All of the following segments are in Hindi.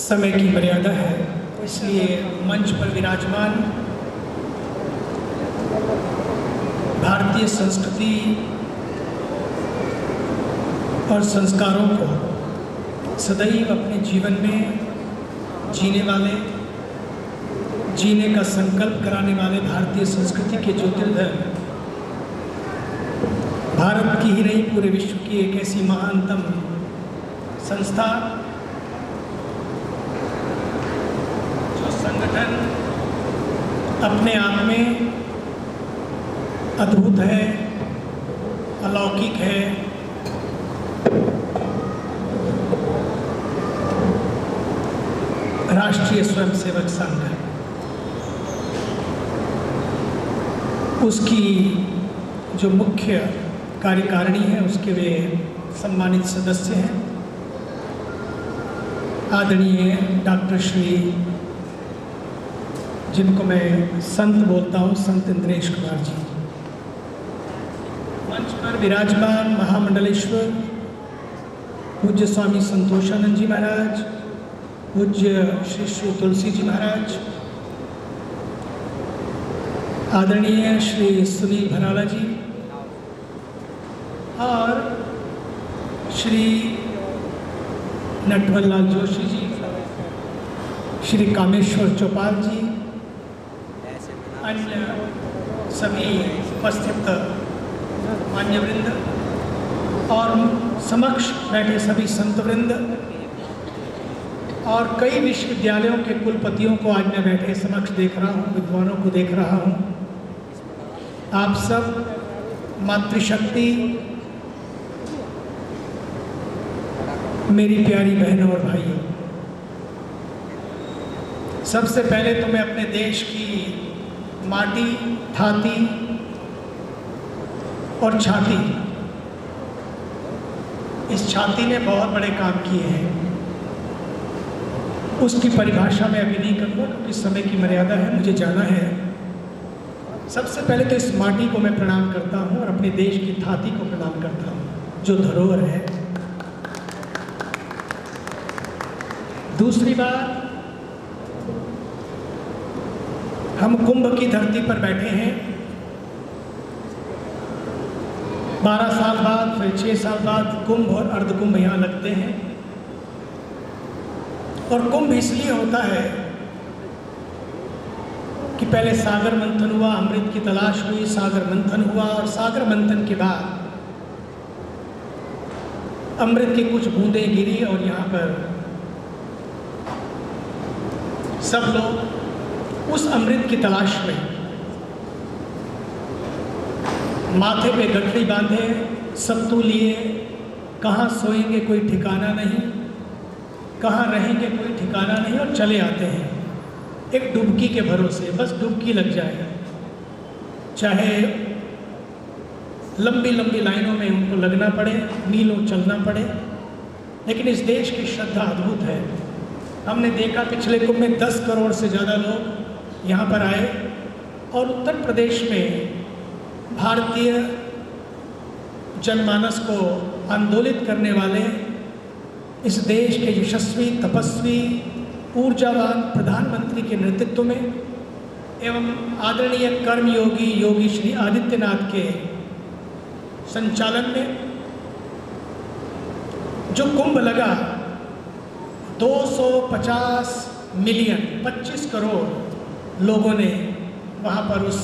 समय की मर्यादा है, इसलिए मंच पर विराजमान भारतीय संस्कृति और संस्कारों को सदैव अपने जीवन में जीने वाले, जीने का संकल्प कराने वाले भारतीय संस्कृति के ज्योतिर्धर, भारत की ही नहीं पूरे विश्व की एक ऐसी महानतम संस्था, जो संगठन अपने आप में अद्भुत है, अलौकिक है, राष्ट्रीय स्वयंसेवक संघ। उसकी जो मुख्य कार्यकारिणी है, उसके वे सम्मानित सदस्य हैं आदरणीय डॉक्टर श्री, जिनको मैं संत बोलता हूँ, संत इंद्रेश कुमार जी। मंच पर विराजमान महामंडलेश्वर पूज्य स्वामी संतोषानंद जी महाराज, पूज्य श्री श्री तुलसी जी महाराज, आदरणीय श्री सुनील भराला जी और श्री नटवरलाल जोशी जी, श्री कामेश्वर चौपाल जी, अन्य सभी उपस्थित मान्यवृंद और समक्ष बैठे सभी संतवृंद और कई विश्वविद्यालयों के कुलपतियों को आज मैं बैठे समक्ष देख रहा हूँ, विद्वानों को देख रहा हूँ। आप सब मातृशक्ति, मेरी प्यारी बहनों और भाइयों, सबसे पहले तो मैं अपने देश की माटी, थाती और छाती, इस छाती ने बहुत बड़े काम किए हैं। उसकी परिभाषा मैं अभी नहीं करूँगा क्योंकि समय की मर्यादा है, मुझे जाना है। सबसे पहले तो इस माटी को मैं प्रणाम करता हूँ और अपने देश की थाती को प्रणाम करता हूँ जो धरोहर है। दूसरी बात, हम कुंभ की धरती पर बैठे हैं। 12 साल बाद, फिर 6 साल बाद कुंभ और अर्धकुंभ यहाँ लगते हैं। और कुंभ इसलिए होता है कि पहले सागर मंथन हुआ, अमृत की तलाश हुई, सागर मंथन हुआ और सागर मंथन के बाद अमृत की कुछ बूंदें गिरी और यहाँ पर सब लोग उस अमृत की तलाश में माथे पे गठरी बांधे, सत्तू लिए, कहाँ सोएंगे कोई ठिकाना नहीं, कहाँ रहेंगे कोई ठिकाना नहीं, और चले आते हैं एक डुबकी के भरोसे। बस डुबकी लग जाए, चाहे लंबी लंबी लाइनों में उनको लगना पड़े, मीलों चलना पड़े, लेकिन इस देश की श्रद्धा अद्भुत है। हमने देखा पिछले कुंभ में 10 करोड़ से ज़्यादा लोग यहाँ पर आए और उत्तर प्रदेश में भारतीय जनमानस को आंदोलित करने वाले इस देश के यशस्वी, तपस्वी, ऊर्जावान प्रधानमंत्री के नेतृत्व में एवं आदरणीय कर्मयोगी योगी श्री आदित्यनाथ के संचालन में जो कुंभ लगा, 250 मिलियन 25 करोड़ लोगों ने वहाँ पर उस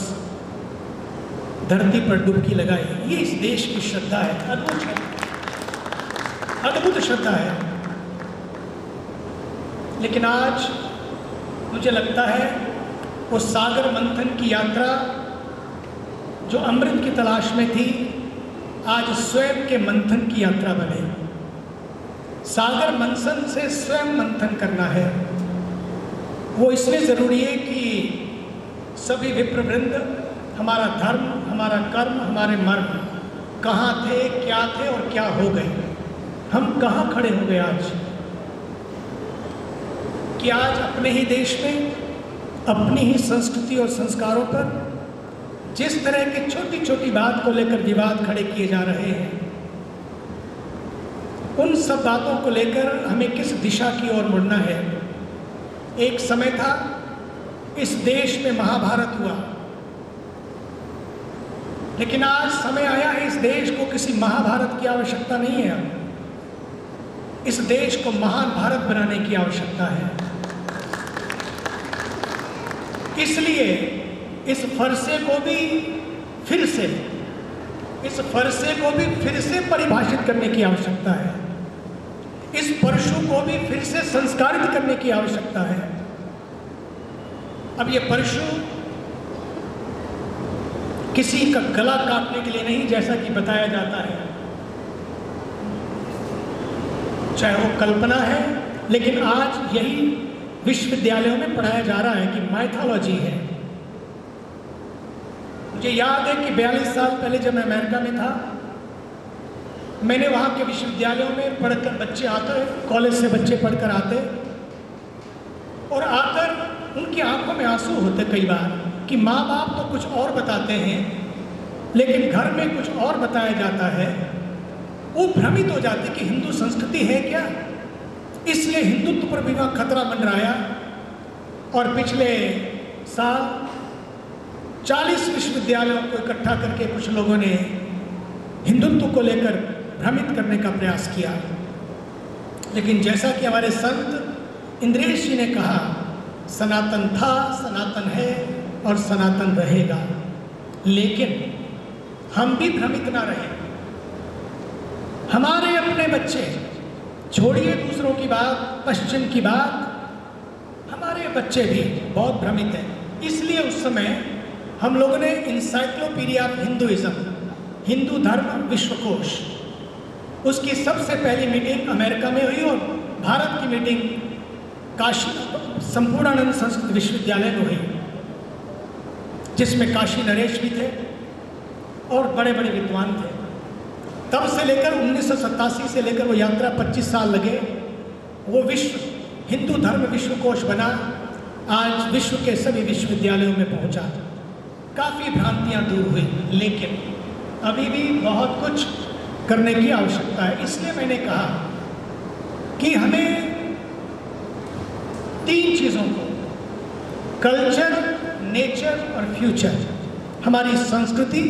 धरती पर डुबकी लगाई। ये इस देश की श्रद्धा है, अद्भुत है, अद्भुत श्रद्धा है। लेकिन आज मुझे लगता है वो सागर मंथन की यात्रा जो अमृत की तलाश में थी, आज स्वयं के मंथन की यात्रा बने। सागर मंथन से स्वयं मंथन करना है। वो इसलिए ज़रूरी है कि सभी विप्रवृंद, हमारा धर्म, हमारा कर्म, हमारे मर्म कहाँ थे, क्या थे और क्या हो गए, हम कहाँ खड़े हो गए आज, कि आज अपने ही देश में अपनी ही संस्कृति और संस्कारों पर जिस तरह की छोटी छोटी बात को लेकर विवाद खड़े किए जा रहे हैं, उन सब बातों को लेकर हमें किस दिशा की ओर मुड़ना है, एक समय था इस देश में महाभारत हुआ, लेकिन आज समय आया है इस देश को किसी महाभारत की आवश्यकता नहीं है। इस देश को महान भारत बनाने की आवश्यकता है। इसलिए इस फरसे को भी फिर से परिभाषित करने की आवश्यकता है। इस परशु को भी फिर से संस्कारित करने की आवश्यकता है। अब ये परशु किसी का गला काटने के लिए नहीं, जैसा कि बताया जाता है, चाहे वो कल्पना है, लेकिन आज यही विश्वविद्यालयों में पढ़ाया जा रहा है कि माइथोलॉजी है। मुझे याद है कि 42 साल पहले जब मैं अमेरिका में था, मैंने वहाँ के विश्वविद्यालयों में पढ़कर बच्चे आते, कॉलेज से बच्चे पढ़कर आते और आकर उनकी आंखों में आंसू होते कई बार कि माँ बाप तो कुछ और बताते हैं लेकिन घर में कुछ और बताया जाता है। वो भ्रमित हो जाते कि हिंदू संस्कृति है क्या। इसलिए हिंदुत्व पर भी वहाँ खतरा मंडराया और पिछले साल 40 विश्वविद्यालयों को इकट्ठा करके कुछ लोगों ने हिंदुत्व को लेकर भ्रमित करने का प्रयास किया। लेकिन जैसा कि हमारे संत इंद्रेश जी ने कहा, सनातन था, सनातन है और सनातन रहेगा। लेकिन हम भी भ्रमित ना रहे। हमारे अपने बच्चे, छोड़िए दूसरों की बात, पश्चिम की बात, हमारे बच्चे भी बहुत भ्रमित हैं। इसलिए उस समय हम लोगों ने इंसाइक्लोपीडिया ऑफ हिंदुइज्म, हिंदू धर्म विश्वकोश, उसकी सबसे पहली मीटिंग अमेरिका में हुई और भारत की मीटिंग काशी संपूर्णानंद संस्कृत विश्वविद्यालय में हुई, जिसमें काशी नरेश भी थे और बड़े बड़े विद्वान थे। तब से लेकर 1987 से लेकर वो यात्रा 25 साल लगे। वो विश्व हिंदू धर्म विश्वकोश बना, आज विश्व के सभी विश्वविद्यालयों में पहुंचा। काफ़ी भ्रांतियां दूर हुई, लेकिन अभी भी बहुत कुछ करने की आवश्यकता है। इसलिए मैंने कहा कि हमें 3 चीज़ों को, कल्चर, नेचर और फ्यूचर, हमारी संस्कृति,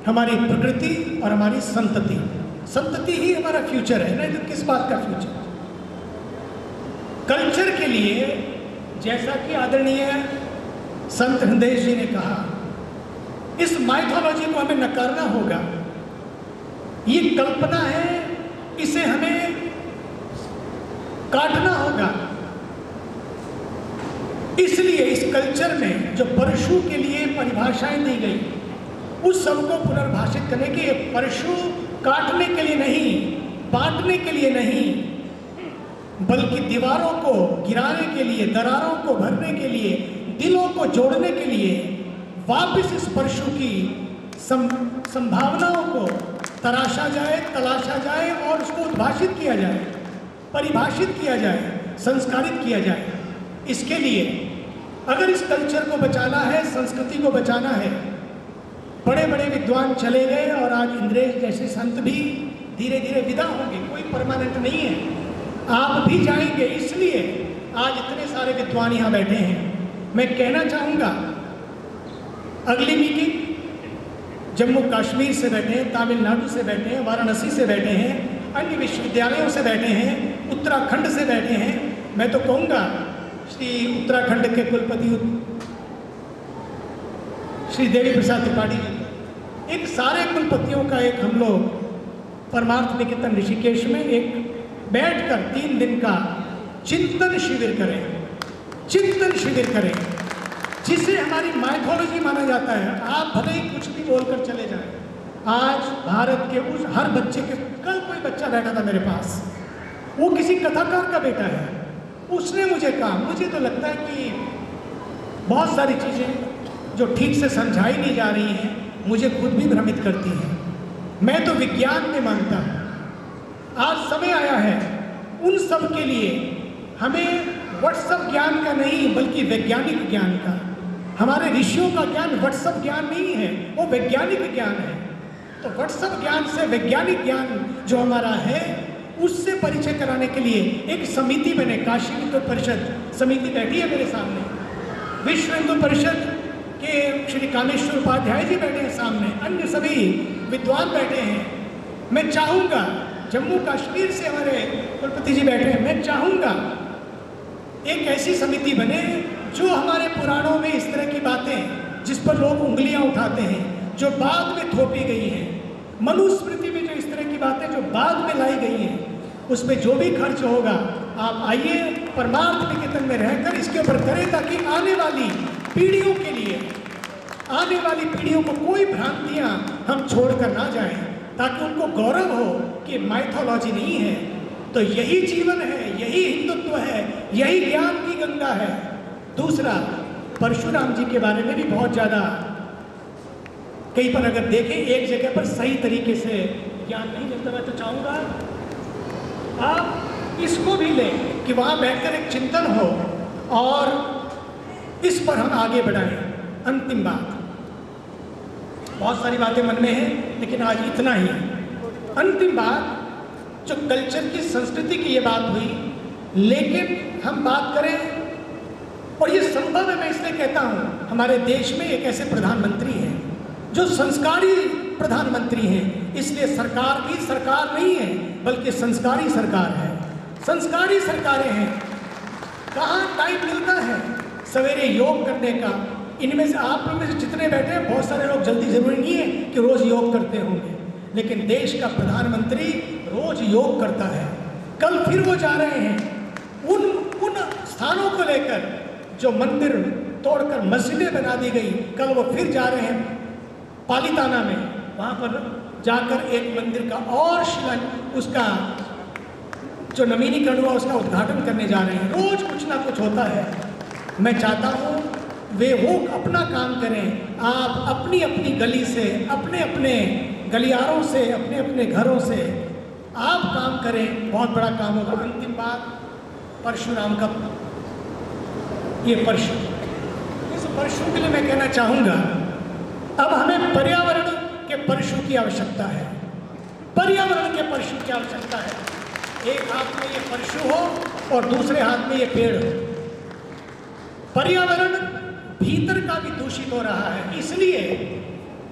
हमारी प्रकृति और हमारी संतति, संतति ही हमारा फ्यूचर है, नहीं तो किस बात का फ्यूचर। कल्चर के लिए जैसा कि आदरणीय संत हृदय जी ने कहा, इस माइथोलॉजी को हमें नकारना होगा। ये कल्पना है, इसे हमें काटना होगा। इसलिए इस कल्चर में जो परशु के लिए परिभाषाएं दी गई, उस सबको पुनर्भाषित करने की, परशु काटने के लिए नहीं, बांटने के लिए नहीं, बल्कि दीवारों को गिराने के लिए, दरारों को भरने के लिए, दिलों को जोड़ने के लिए वापस इस परशु की संभावनाओं को तराशा जाए, तलाशा जाए और उसको उद्भाषित किया जाए, परिभाषित किया जाए, संस्कारित किया जाए। इसके लिए अगर इस कल्चर को बचाना है, संस्कृति को बचाना है, बड़े बड़े विद्वान चले गए और आज इंद्रेश जैसे संत भी धीरे धीरे विदा होंगे, कोई परमानेंट नहीं है, आप भी जाएंगे। इसलिए आज इतने सारे विद्वान यहाँ बैठे हैं। मैं कहना चाहूँगा, अगली मीटिंग जम्मू कश्मीर से बैठे हैं, तमिलनाडु से बैठे हैं, वाराणसी से बैठे हैं, अन्य विश्वविद्यालयों से बैठे हैं, उत्तराखंड से बैठे हैं। मैं तो कहूँगा श्री उत्तराखंड के कुलपति श्री देवी प्रसाद त्रिपाठी जी, एक सारे कुलपतियों का एक हम लोग परमार्थ निकेतन ऋषिकेश में एक बैठकर 3 दिन का चिंतन शिविर करें, जिसे हमारी माइथोलॉजी माना जाता है। आप भले ही कुछ भी बोलकर चले जाएं, आज भारत के उस हर बच्चे के, कल कोई बच्चा बैठा था मेरे पास, वो किसी कथाकार का बेटा है, उसने मुझे कहा, मुझे तो लगता है कि बहुत सारी चीज़ें जो ठीक से समझाई नहीं जा रही हैं, मुझे खुद भी भ्रमित करती हैं। मैं तो विज्ञान में मानता हूँ। आज समय आया है उन सब के लिए, हमें व्हाट्सएप ज्ञान का नहीं बल्कि वैज्ञानिक ज्ञान का। हमारे ऋषियों का ज्ञान व्हाट्सएप ज्ञान नहीं है, वो वैज्ञानिक ज्ञान है। तो व्हाट्सएप ज्ञान से वैज्ञानिक ज्ञान जो हमारा है, उससे परिचय कराने के लिए एक समिति बने। काशी हिंदू परिषद समिति बैठी है मेरे सामने, विश्व हिंदू परिषद के श्री कामेश्वर उपाध्याय जी बैठे हैं सामने, अन्य सभी विद्वान बैठे हैं। मैं चाहूँगा, जम्मू कश्मीर से हमारे कुलपति जी बैठे हैं, मैं चाहूँगा एक ऐसी समिति बने जो हमारे पुराणों में इस तरह की बातें जिस पर लोग उंगलियां उठाते हैं, जो बाद में थोपी गई हैं, मनुस्मृति में जो इस तरह की बातें जो बाद में लाई गई हैं, उस पर जो भी खर्च होगा आप आइए परमार्थ निकेतन में रहकर इसके ऊपर करें, ताकि आने वाली पीढ़ियों के लिए, आने वाली पीढ़ियों को कोई भ्रांतियां हम छोड़कर ना जाएं, ताकि उनको गौरव हो कि माइथोलॉजी नहीं है तो यही जीवन है, यही हिंदुत्व है, यही ज्ञान की गंगा है। दूसरा, परशुराम जी के बारे में भी बहुत ज़्यादा कहीं पर अगर देखें एक जगह पर सही तरीके से ज्ञान नहीं मिलता। मैं तो चाहूँगा आप इसको भी लें कि वहाँ बैठकर एक चिंतन हो और इस पर हम आगे बढ़ाएं। अंतिम बात, बहुत सारी बातें मन में हैं लेकिन आज इतना ही। अंतिम बात, जो कल्चर की, संस्कृति की ये बात हुई, लेकिन हम बात करें, और ये संभव है, मैं इसलिए कहता हूँ, हमारे देश में एक ऐसे प्रधानमंत्री हैं जो संस्कारी प्रधानमंत्री हैं, इसलिए सरकार भी सरकार नहीं है बल्कि संस्कारी सरकार है। संस्कारी सरकारें हैं। कहाँ टाइम मिलता है सवेरे योग करने का? इनमें से आप लोग में से जितने बैठे हैं, बहुत सारे लोग, जल्दी जरूरी नहीं है कि रोज योग करते होंगे, लेकिन देश का प्रधानमंत्री रोज योग करता है। कल फिर वो जा रहे हैं उन स्थानों को लेकर जो मंदिर तोड़कर मस्जिदें बना दी गई, कल वो फिर जा रहे हैं पालीताना में, वहाँ पर जाकर एक मंदिर का और उसका जो नवीनीकरण हुआ उसका उद्घाटन करने जा रहे हैं। रोज कुछ ना कुछ होता है। मैं चाहता हूँ वे वो अपना काम करें, आप अपनी अपनी गली से, अपने अपने गलियारों से, अपने अपने घरों से आप काम करें, बहुत बड़ा काम होगा। अंतिम बात, परशुराम का ये परशु, इस परशु के लिए मैं कहना चाहूँगा, अब हमें पर्यावरण के परशु की आवश्यकता है। पर्यावरण के परशु की आवश्यकता है। एक हाथ में ये परशु हो और दूसरे हाथ में ये पेड़ हो। पर्यावरण भीतर का भी दूषित हो रहा है, इसलिए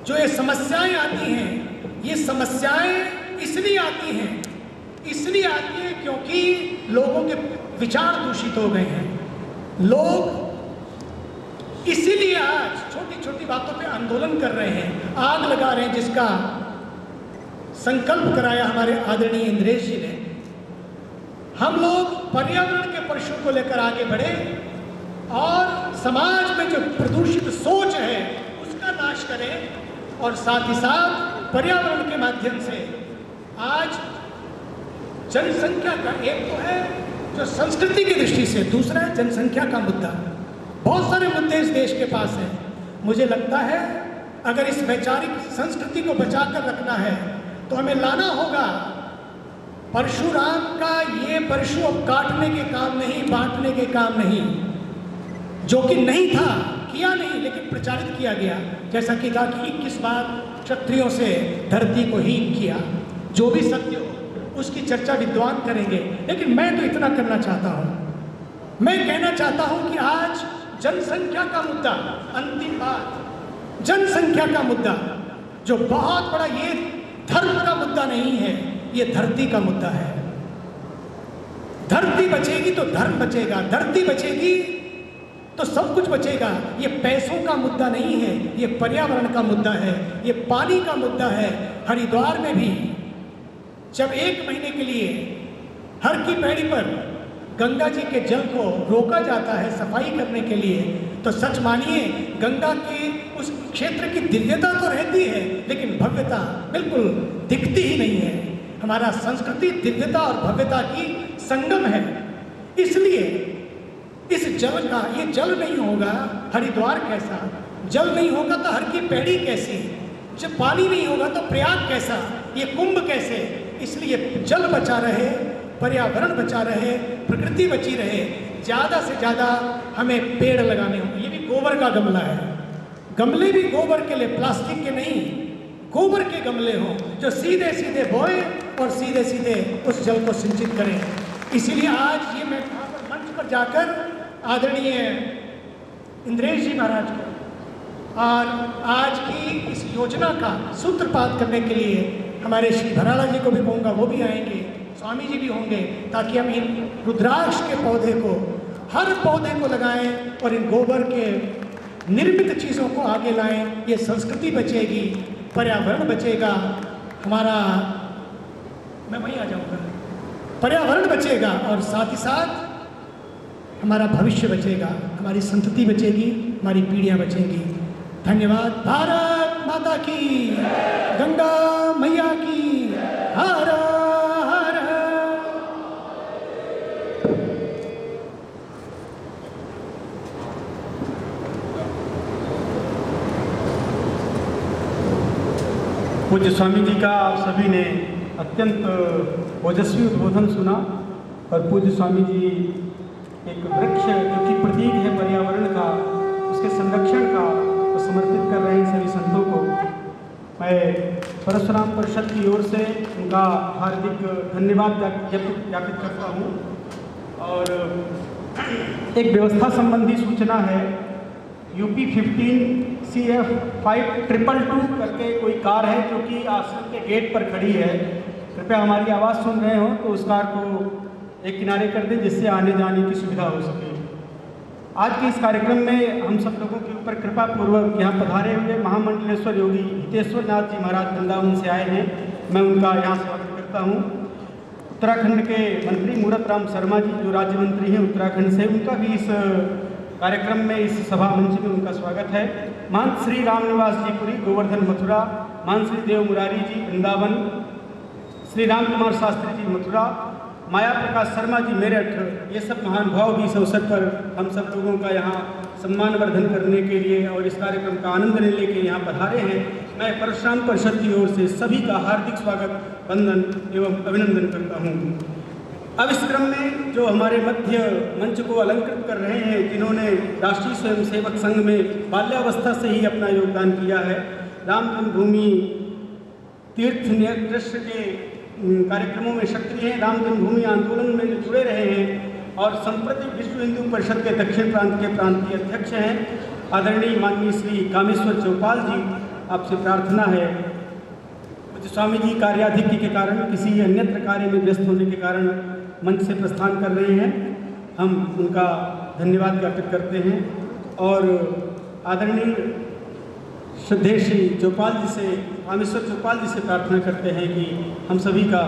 जो ये समस्याएं आती हैं, ये समस्याएं इसलिए आती हैं क्योंकि लोगों के विचार दूषित हो गए हैं। लोग इसीलिए आज छोटी छोटी बातों पे आंदोलन कर रहे हैं, आग लगा रहे हैं, जिसका संकल्प कराया हमारे आदरणीय इंद्रेश जी ने। हम लोग पर्यावरण के परशु को लेकर आगे बढ़े और समाज में जो प्रदूषित सोच है उसका नाश करें, और साथ ही साथ पर्यावरण के माध्यम से आज जनसंख्या का, एक तो है जो संस्कृति की दृष्टि से, दूसरा है जनसंख्या का मुद्दा। बहुत सारे मुद्दे इस देश के पास हैं। मुझे लगता है अगर इस वैचारिक संस्कृति को बचाकर रखना है तो हमें लाना होगा परशुराम का ये परशु अब काटने के काम नहीं, बांटने के काम नहीं, जो कि नहीं था, किया नहीं, लेकिन प्रचारित किया गया। जैसा कि कहा कि 21 बार क्षत्रियों से धरती को हीन किया। जो भी सत्य हो उसकी चर्चा विद्वान करेंगे, लेकिन मैं तो इतना करना चाहता हूँ, मैं कहना चाहता हूँ कि आज जनसंख्या का मुद्दा, अंतिम बात, जनसंख्या का मुद्दा जो बहुत बड़ा, ये धर्म का मुद्दा नहीं है, ये धरती का मुद्दा है। धरती बचेगी तो धर्म बचेगा, धरती बचेगी तो सब कुछ बचेगा। ये पैसों का मुद्दा नहीं है, ये पर्यावरण का मुद्दा है, ये पानी का मुद्दा है। हरिद्वार में भी जब 1 महीने के लिए हर की पैड़ी पर गंगा जी के जल को रोका जाता है सफाई करने के लिए, तो सच मानिए गंगा के उस क्षेत्र की दिव्यता तो रहती है, लेकिन भव्यता बिल्कुल दिखती ही नहीं है। हमारा संस्कृति दिव्यता और भव्यता की संगम है। इसलिए इस जल का, ये जल नहीं होगा हरिद्वार कैसा, जल नहीं होगा तो हर की पैड़ी कैसी, जब पानी नहीं होगा तो प्रयाग कैसा, ये कुंभ कैसे। इसलिए जल बचा रहे, पर्यावरण बचा रहे, प्रकृति बची रहे, ज़्यादा से ज़्यादा हमें पेड़ लगाने होंगे। ये भी गोबर का गमला है, गमले भी गोबर के लिए, प्लास्टिक के नहीं, गोबर के गमले हों जो सीधे सीधे बोए और सीधे सीधे उस जल को सिंचित करें। इसीलिए आज ये मैं वहाँ पर मंच पर जाकर आदरणीय इंद्रेश जी महाराज को और आज की इस योजना का सूत्रपात करने के लिए हमारे श्री भराड़ा जी को भी कहूँगा, वो भी आएंगे, स्वामी जी भी होंगे, ताकि हम इन रुद्राक्ष के पौधे को, हर पौधे को लगाएं और इन गोबर के निर्मित चीज़ों को आगे लाएं। ये संस्कृति बचेगी, पर्यावरण बचेगा, हमारा, मैं वहीं आ जाऊँगा, पर्यावरण बचेगा और साथ ही साथ हमारा भविष्य बचेगा, हमारी संतति बचेगी, हमारी पीढ़ियाँ बचेंगी। धन्यवाद। भारत माता की, गंगा मैया की, हर हर। पूज्य स्वामी जी का आप सभी ने अत्यंत ओजस्वी उद्बोधन सुना और पूज्य स्वामी जी एक वृक्ष जो कि प्रतीक है पर्यावरण का, उसके संरक्षण का तो समर्पित कर रहे हैं सभी संतों को। मैं परशुराम परिषद की ओर से उनका हार्दिक धन्यवाद ज्ञापित करता हूँ। और एक व्यवस्था संबंधी सूचना है, यूपी 15 CF 5222 करके कोई कार है जो कि आश्रम के गेट पर खड़ी है। कृपया हमारी आवाज़ सुन रहे हो तो उस कार को एक किनारे कर दें जिससे आने जाने की सुविधा हो सके। आज के इस कार्यक्रम में हम सब लोगों के ऊपर कृपा पूर्वक यहाँ पधारे हुए महामंडलेश्वर योगी हितेश्वर नाथ जी महाराज वृंदावन से आए हैं, मैं उनका यहाँ स्वागत करता हूँ। उत्तराखंड के मंत्री मूरत राम शर्मा जी जो राज्य मंत्री हैं उत्तराखंड से, उनका भी इस कार्यक्रम में, इस सभा मंच में उनका स्वागत है। महंत श्री रामनिवास जी पुरी गोवर्धन मथुरा, महंत श्री देव मुरारी जी वृंदावन, श्री राम कुमार शास्त्री जी मथुरा, माया प्रकाश शर्मा जी मेरठ, ये सब महानुभाव भी इस अवसर पर हम सब लोगों का यहाँ सम्मानवर्धन करने के लिए और इस कार्यक्रम का आनंद लेने के यहाँ पधारे हैं। मैं परशुराम परिषद की ओर से सभी का हार्दिक स्वागत, वंदन एवं अभिनंदन करता हूँ। अब इस क्रम में जो हमारे मध्य मंच को अलंकृत कर रहे हैं, जिन्होंने राष्ट्रीय स्वयंसेवक संघ में बाल्यावस्था से ही अपना योगदान किया है, राम जन्मभूमि तीर्थ ट्रस्ट के कार्यक्रमों में सक्रिय हैं, राम जन्मभूमि आंदोलन में जो जुड़े रहे हैं और संप्रति विश्व हिंदू परिषद के दक्षिण प्रांत के प्रांतीय अध्यक्ष हैं, आदरणीय माननीय श्री कामेश्वर चौपाल जी, आपसे प्रार्थना है, कुछ स्वामी जी कार्याधिक्य के कारण, किसी अन्यत्र कार्य में व्यस्त होने के कारण मंच से प्रस्थान कर रहे हैं, हम उनका धन्यवाद ज्ञापित करते हैं और आदरणीय श्रद्धेय श्री चौपाल जी से, कामेश्वर चौपाल जी से प्रार्थना करते हैं कि हम सभी का